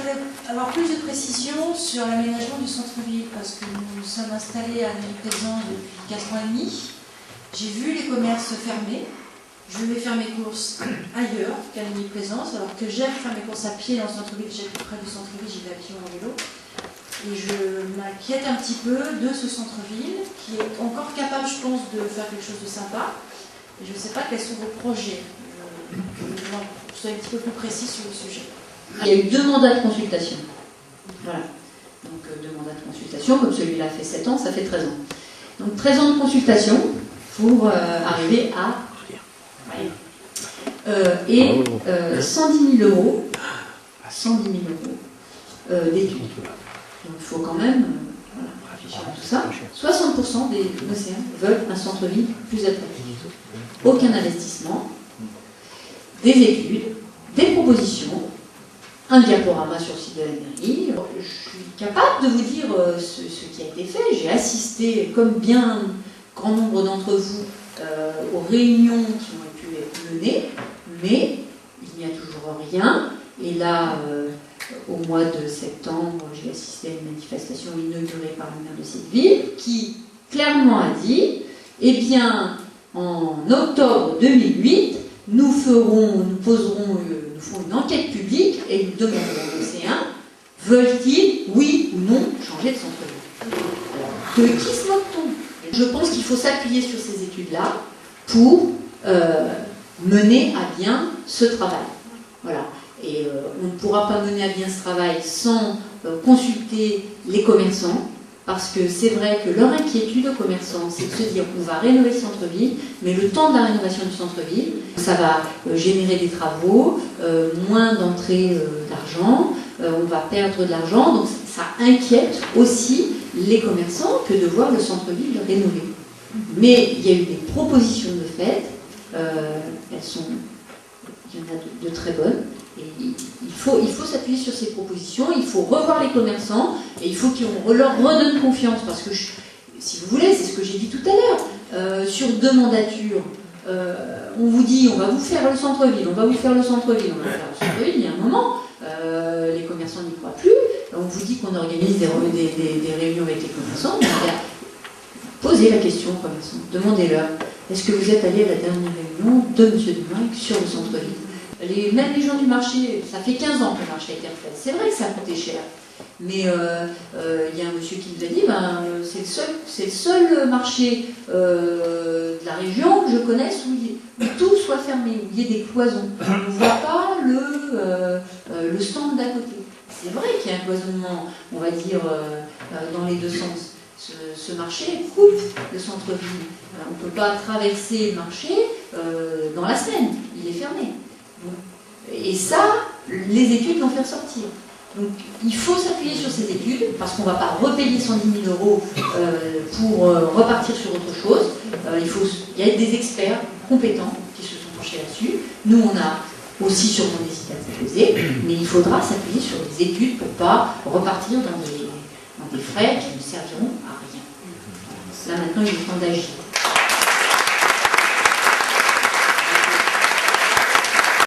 voudrais avoir plus de précisions sur l'aménagement du centre-ville, parce que nous sommes installés à Neuilly-Plaisance depuis 4 ans et demi. J'ai vu les commerces fermés. Je vais faire mes courses ailleurs qu'à Neuilly-Plaisance, alors que j'aime faire mes courses à pied dans le centre-ville. J'habite près du centre-ville, j'y vais à pied ou en vélo. Et je m'inquiète un petit peu de ce centre-ville, qui est encore capable, je pense, de faire quelque chose de sympa. Et je ne sais pas quels sont vos projets. Je sois un petit peu plus précis sur le sujet. Il y a eu 2 mandats de consultation. Voilà. Donc 2 mandats de consultation, comme celui-là fait 7 ans, ça fait 13 ans. Donc 13 ans de consultation pour arriver à rien. Et 110 000 euros, 110 000 euros d'études. Donc il faut quand même réfléchir à tout ça. 60% des lycéens veulent un centre-ville plus attractif. Aucun investissement, des études, des propositions, un diaporama sur le site de la mairie. Je suis capable de vous dire ce qui a été fait. J'ai assisté, comme bien grand nombre d'entre vous, aux réunions qui ont pu être menées, mais il n'y a toujours rien. Et là, au mois de septembre, j'ai assisté à une manifestation inaugurée par le maire de cette ville qui clairement a dit, eh bien, en octobre 2008, nous ferons une enquête publique et nous demanderons aux lycéens, veulent-ils, oui ou non, changer de centre-ville? De qui se moque-t-on? Je pense qu'il faut s'appuyer sur ces études-là pour mener à bien ce travail. Voilà. Et on ne pourra pas mener à bien ce travail sans consulter les commerçants, parce que c'est vrai que leur inquiétude aux commerçants, c'est de se dire qu'on va rénover le centre-ville, mais le temps de la rénovation du centre-ville, ça va générer des travaux, moins d'entrée d'argent, on va perdre de l'argent, donc ça inquiète aussi les commerçants que de voir le centre-ville rénové. Mais il y a eu des propositions de fait, il y en a de très bonnes, et il faut s'appuyer sur ces propositions, il faut revoir les commerçants, et il faut qu'on leur redonne confiance, parce que, si vous voulez, c'est ce que j'ai dit tout à l'heure, sur 2 mandatures, on vous dit, on va vous faire le centre-ville, on va vous faire le centre-ville, on va faire le centre-ville, il y a un moment, les commerçants n'y croient plus, on vous dit qu'on organise des réunions avec les commerçants, posez la question aux commerçants, demandez-leur, est-ce que vous êtes allé à la dernière réunion de M. Dumoulin sur le centre-ville? Même les gens du marché, ça fait 15 ans que le marché a été refait. C'est vrai que ça a coûté cher. Mais il y a un monsieur qui nous a dit, c'est le seul marché de la région que je connaisse où tout soit fermé, où il y ait des cloisons. On ne voit pas le stand d'à côté. C'est vrai qu'il y a un cloisonnement, on va dire, dans les 2 sens. Ce marché coupe le centre-ville. On ne peut pas traverser le marché dans la semaine. Il est fermé. Et ça, les études l'ont fait ressortir. Donc il faut s'appuyer sur ces études, parce qu'on ne va pas repayer 110 000 euros pour repartir sur autre chose. Il y a des experts compétents qui se sont penchés là-dessus. Nous, on a aussi sûrement des idées à poser, mais il faudra s'appuyer sur des études pour ne pas repartir dans des frais qui ne serviront à rien. Là, maintenant, il est temps d'agir.